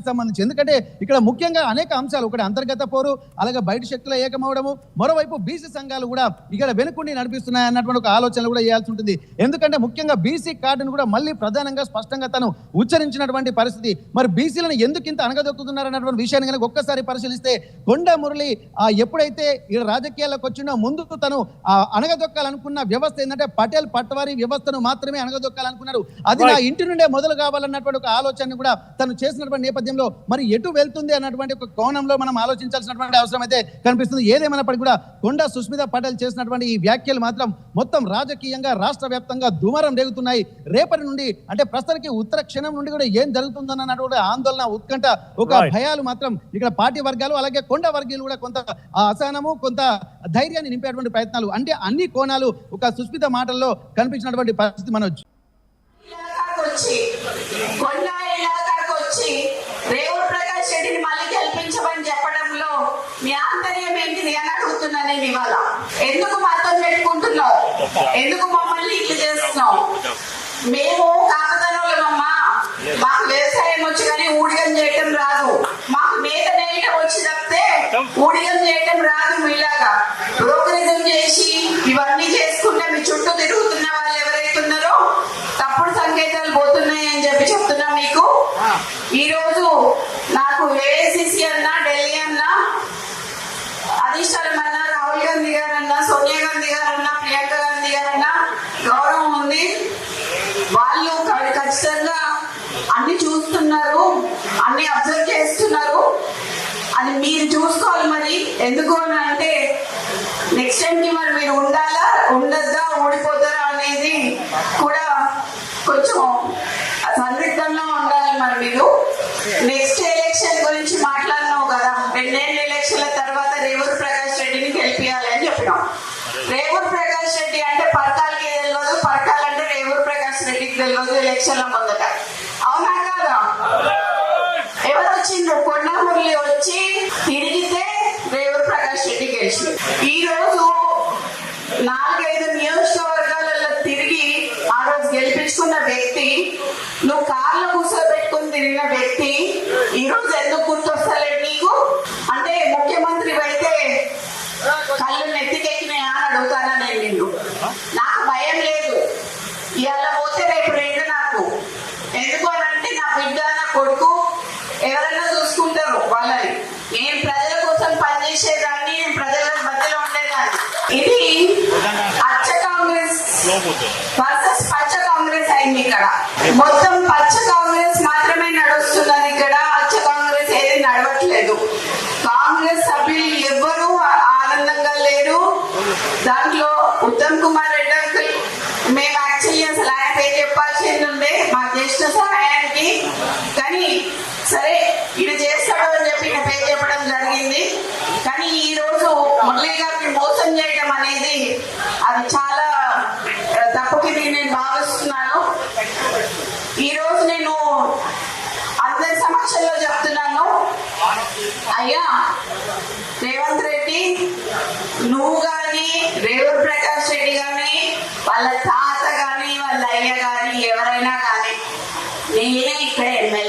సంబంధించి. ఎందుకంటే ఇక్కడ ముఖ్యంగా అనేక అంశాలు, ఒకటి అంతర్గత పోరు, అలాగే బయట శక్తుల ఏకమవడము, మరోవైపు బీసీ సంఘాలు కూడా ఇక్కడ వెనుకుండి నడిపిస్తున్నాయి అన్నటువంటి ఒక ఆలోచనలు కూడా చేయాల్సి ఉంటుంది. ఎందుకంటే ముఖ్యంగా బీసీ కార్డును కూడా మళ్ళీ ప్రధానంగా స్పష్టంగా తను ఉచ్చరించినటువంటి పరిస్థితి. మరి బీసీలను ఎందుకు ఇంత అణగదొక్కుతున్నారు అన్నటువంటి విషయాన్ని కనుక ఒక్కసారి పరిశీలిస్తే, కొండ మురళి ఎప్పుడైతే ఈ రాజకీయాల్లోకి వచ్చినా ముందు తను అణగదొక్కాలనుకున్న వ్యవస్థ ఏంటంటే పటేల్ పట్వారీ వ్యవస్థను మాత్రమే అణగదొక్కాలనుకున్నారు. అది నా ఇంటి నుండే మొదలు కావాలన్నటువంటి ఒక ఆలోచన కూడా తను చేసినటువంటి నేపథ్యంలో మరి ఎటు వెళ్తుంది అన్నటువంటి ఒక కోణంలో మనం ఆలోచించాల్సినటువంటి అవసరం అయితే కనిపిస్తుంది. ఏదేమైనప్పటికీ కూడా కొండా సుస్మితా పటేల్ చేసినటువంటి ఈ వ్యాఖ్యలు మాత్రం మొత్తం రాజకీయంగా రాష్ట్ర వ్యాప్తంగా దుమారం రేగుతున్నాయి. రేపటి నుండి అంటే ప్రస్తుతానికి ఉత్తర క్షణం నుండి కూడా ఏం జరుగుతుందన్నటువంటి ఆందోళన, ఉత్కంఠ, ఒక భయాలు మాత్రం ఇక్కడ పార్టీ వర్గాలు అలాగే కొండ వర్గీయులు కూడా కొంత అసహనము, కొంత ధైర్యాన్ని నింపేటువంటి ప్రయత్నాలు, అంటే అన్ని కోణాలు ఒక సుస్మిత మాటల్లో కనిపించినటువంటి పరిస్థితి మనొచ్చు. రేవూర్ ప్రకాష్ రెడ్డిని మళ్ళీ గెలిపించమని చెప్పడంలో మీ ఆంతర్యం ఏంటిది అని అడుగుతున్నాను నేను ఇవాళ. ఎందుకు మాతో పెట్టుకుంటున్నావు? ఎందుకు మమ్మల్ని ఇట్లా చేస్తున్నావు? మేము కాకతనోళ్ళమమ్మా, మాకు వ్యవసాయం వచ్చి కానీ ఊడిగం చేయటం రాదు. మాకు మేత నేయటం వచ్చి తప్పితే ఊడిగం చేయటం రాదు. మీలాగా బ్రోకరిజం చేసి ఇవన్నీ చేసుకుంటే మీ చుట్టూ తిరుగుతున్న వాళ్ళు ఎవరైతే ఉన్నారో తప్పుడు సంకేతాలు పోతున్నాయి అని చెప్పి చెప్తున్నా మీకు. ఈ రోజు నాకు ఏఐసిసి అన్నా, ఢిల్లీ అన్నా, అధిష్టానం అన్నా, రాహుల్ గాంధీ గారన్నా, సోనియా గాంధీ గారన్నా, ప్రియాంక గాంధీ గారన్నా గౌరవం ఉంది. వాళ్ళు ఖచ్చితంగా అన్ని చూస్తున్నారు, అన్ని అబ్జర్వ్ చేస్తున్నారు. అది మీరు చూసుకోవాలి. మరి ఎందుకు అని అంటే నెక్స్ట్ టైం కి మరి మీరు ఉండాలా, ఉండద్దా, ఓడిపోతారా అనేది కూడా కొంచెం సందిగ్ధంలో ఉండాలి. మరి మీరు నెక్స్ట్ ఎలక్షన్ గురించి మాట్లాడినావు కదా, 2 ఎలక్షన్ల తర్వాత రేవూర్ ప్రకాష్ రెడ్డిని గెలిపియాలి అని చెప్పినాం. రేవూర్ ప్రకాష్ రెడ్డి అంటే పరకాలకి తెలియదు, పరకాలంటే రేవూర్ ప్రకాష్ రెడ్డికి తెలియదు ఎలక్షన్ల ముందట. అవునా కాదా? ఎవరు వచ్చిండ్రు? కొండ మురళి వచ్చి తిరిగితే రేవూర్ ప్రకాష్ రెడ్డి గెలిచి, ఈ రోజు 4-5 నియోజకవర్గాలలో తిరిగి ఆ రోజు గెలిపించుకున్న వ్యక్తి, నువ్వు కార్లో కూర్చోబెట్టుకుని తిరిగిన వ్యక్తి ఈ రోజు ఎందుకు గుర్తొస్తలేదు నీకు? అంటే ముఖ్యమంత్రి అయితే కళ్ళు నెత్తికెక్కినాయా అని అడుగుతానా నేను నిన్ను. నాకు భయం లేదు. ఇవాళ పోతే రేపు రెండు నాకు. ఎందుకు అని అంటే నా బిడ్డ, నా కొడుకు ఎవరైనా చూసుకుంటారు వాళ్ళని. నేను ప్రజల కోసం పనిచేసేదాన్ని, నేను ప్రజల మధ్యలో ఉండేదాన్ని. ఇది అచ్చ కాంగ్రెస్ వర్సెస్ పచ్చ కాంగ్రెస్ అయింది. ఇక్కడ మొత్తం పచ్చ కాంగ్రెస్ మాత్రమే నడుస్తున్నది. ఇక్కడ అచ్చ కాంగ్రెస్ ఏది నడవట్లేదు. కాంగ్రెస్ సభ్యులు ఎవ్వరూ ఆనందంగా లేరు. దాంట్లో ఉత్తమ్ కుమార్ రెడ్డి అంకుల్, మేము యాక్చువల్లీ అసలు ఆయన పేరు చెప్పాల్సింది ఉండే మాకు చేసిన సహాయానికి, కానీ సరే ఈయన చేస్తాడు అని చెప్పి ఈయన పేరు చెప్పడం జరిగింది. కానీ ఈ రోజు మురళీ గారిని మోసం చేయడం అనేది అది చాలా తప్పుకి నేను భావిస్తున్నాను. ఈ రోజు నేను అందరి సమక్షంలో చెప్తున్నాను, అయ్యా రేవంత్ రెడ్డి, నువ్వు గాని, రేవూర్ ప్రకాష్ రెడ్డి గాని, వాళ్ళ తాత గాని, వాళ్ళ అయ్య గాని, ఎవరైనా గాని, నేనే ఇక్కడ ఎమ్మెల్యే.